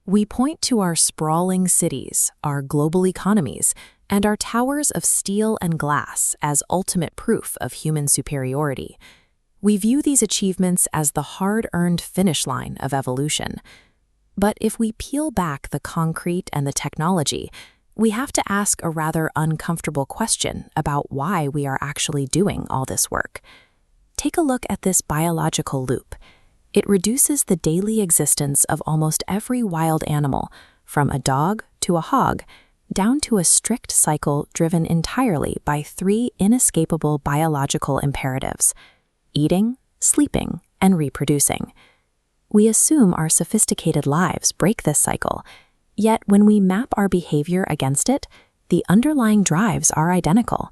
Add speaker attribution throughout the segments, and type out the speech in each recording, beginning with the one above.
Speaker 1: We point to our sprawling cities, our global economies, and our towers of steel and glass as ultimate proof of human superiority. We view these achievements as the hard-earned finish line of evolution. But if we peel back the concrete and the technology, we have to ask a rather uncomfortable question about why we are actually doing all this work. Take a look at this biological loop. It reduces the daily existence of almost every wild animal, from a dog to a hog, down to a strict cycle driven entirely by three inescapable biological imperatives: eating, sleeping, and reproducing. We assume our sophisticated lives break this cycle, yet when we map our behavior against it, the underlying drives are identical.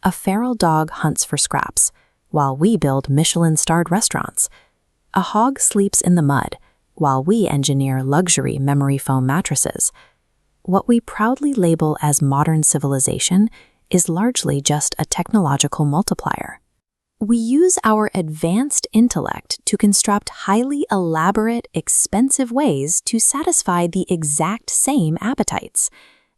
Speaker 1: A feral dog hunts for scraps, while we build Michelin-starred restaurants. A hog sleeps in the mud, while we engineer luxury memory foam mattresses. What we proudly label as modern civilization is largely just a technological multiplier. We use our advanced intellect to construct highly elaborate, expensive ways to satisfy the exact same appetites.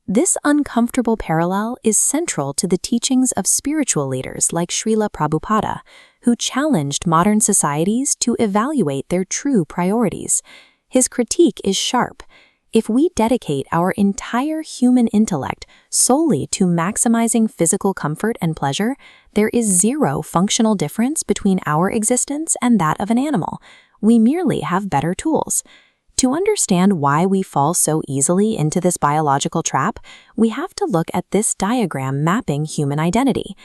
Speaker 1: This uncomfortable parallel is central to the teachings of spiritual leaders like Srila Prabhupada, who challenged modern societies to evaluate their true priorities. His critique is sharp. If we dedicate our entire human intellect solely to maximizing physical comfort and pleasure, there is zero functional difference between our existence and that of an animal. We merely have better tools. To understand why we fall so easily into this biological trap, we have to look at this diagram mapping human identity.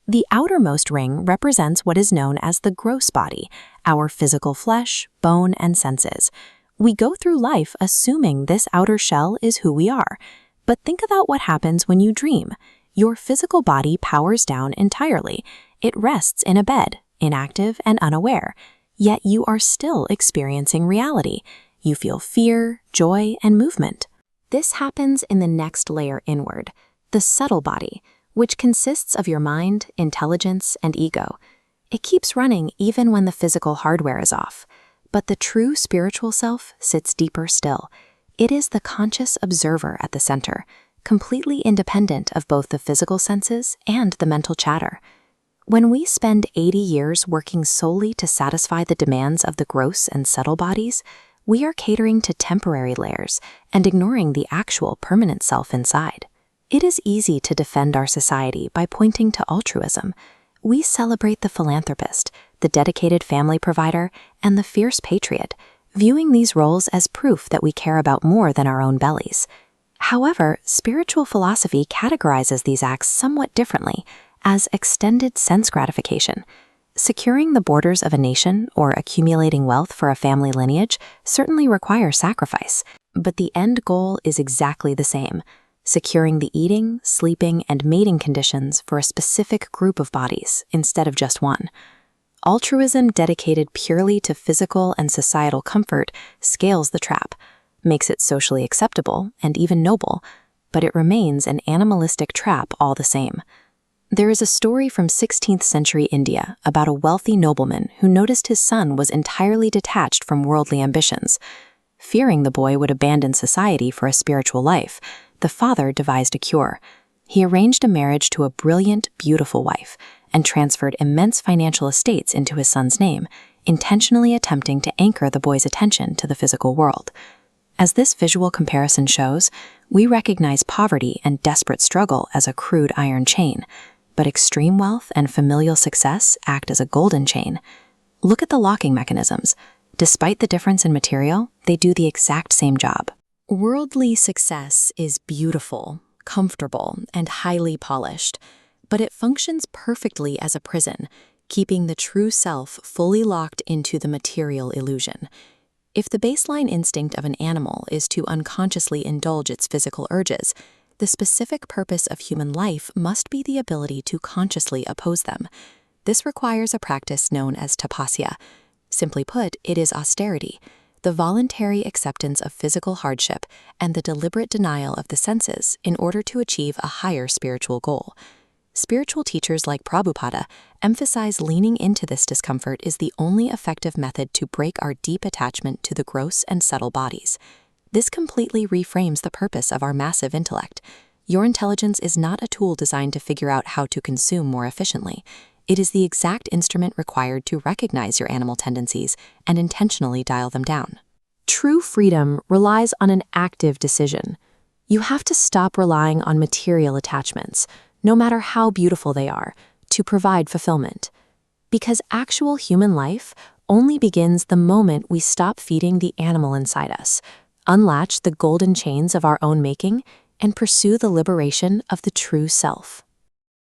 Speaker 1: The outermost ring represents what is known as the gross body, our physical flesh, bone, and senses. We go through life assuming this outer shell is who we are. But think about what happens when you dream. Your physical body powers down entirely. It rests in a bed, inactive and unaware. Yet you are still experiencing reality. You feel fear, joy, and movement. This happens in the next layer inward, the subtle body, which consists of your mind, intelligence, and ego. It keeps running even when the physical hardware is off. But the true spiritual self sits deeper still. It is the conscious observer at the center, completely independent of both the physical senses and the mental chatter. When we spend 80 years working solely to satisfy the demands of the gross and subtle bodies, we are catering to temporary layers and ignoring the actual permanent self inside. It is easy to defend our society by pointing to altruism. We celebrate the philanthropist, the dedicated family provider, and the fierce patriot, viewing these roles as proof that we care about more than our own bellies. However, spiritual philosophy categorizes these acts somewhat differently, as extended sense gratification. Securing the borders of a nation or accumulating wealth for a family lineage certainly requires sacrifice, but the end goal is exactly the same: securing the eating, sleeping, and mating conditions for a specific group of bodies instead of just one. Altruism dedicated purely to physical and societal comfort scales the trap, makes it socially acceptable and even noble, but it remains an animalistic trap all the same. There is a story from 16th century India about a wealthy nobleman who noticed his son was entirely detached from worldly ambitions. Fearing the boy would abandon society for a spiritual life, the father devised a cure. He arranged a marriage to a brilliant, beautiful wife and transferred immense financial estates into his son's name, intentionally attempting to anchor the boy's attention to the physical world. As this visual comparison shows, we recognize poverty and desperate struggle as a crude iron chain, but extreme wealth and familial success act as a golden chain. Look at the locking mechanisms. Despite the difference in material, they do the exact same job. Worldly success is beautiful, comfortable, and highly polished, but it functions perfectly as a prison, keeping the true self fully locked into the material illusion. If the baseline instinct of an animal is to unconsciously indulge its physical urges, the specific purpose of human life must be the ability to consciously oppose them. This requires a practice known as tapasya. Simply put, it is austerity, the voluntary acceptance of physical hardship and the deliberate denial of the senses in order to achieve a higher spiritual goal. Spiritual teachers like Prabhupada emphasize leaning into this discomfort is the only effective method to break our deep attachment to the gross and subtle bodies. This completely reframes the purpose of our massive intellect. Your intelligence is not a tool designed to figure out how to consume more efficiently. It is the exact instrument required to recognize your animal tendencies and intentionally dial them down. True freedom relies on an active decision. You have to stop relying on material attachments, no matter how beautiful they are, to provide fulfillment. Because actual human life only begins the moment we stop feeding the animal inside us, unlatch the golden chains of our own making, and pursue the liberation of the true self.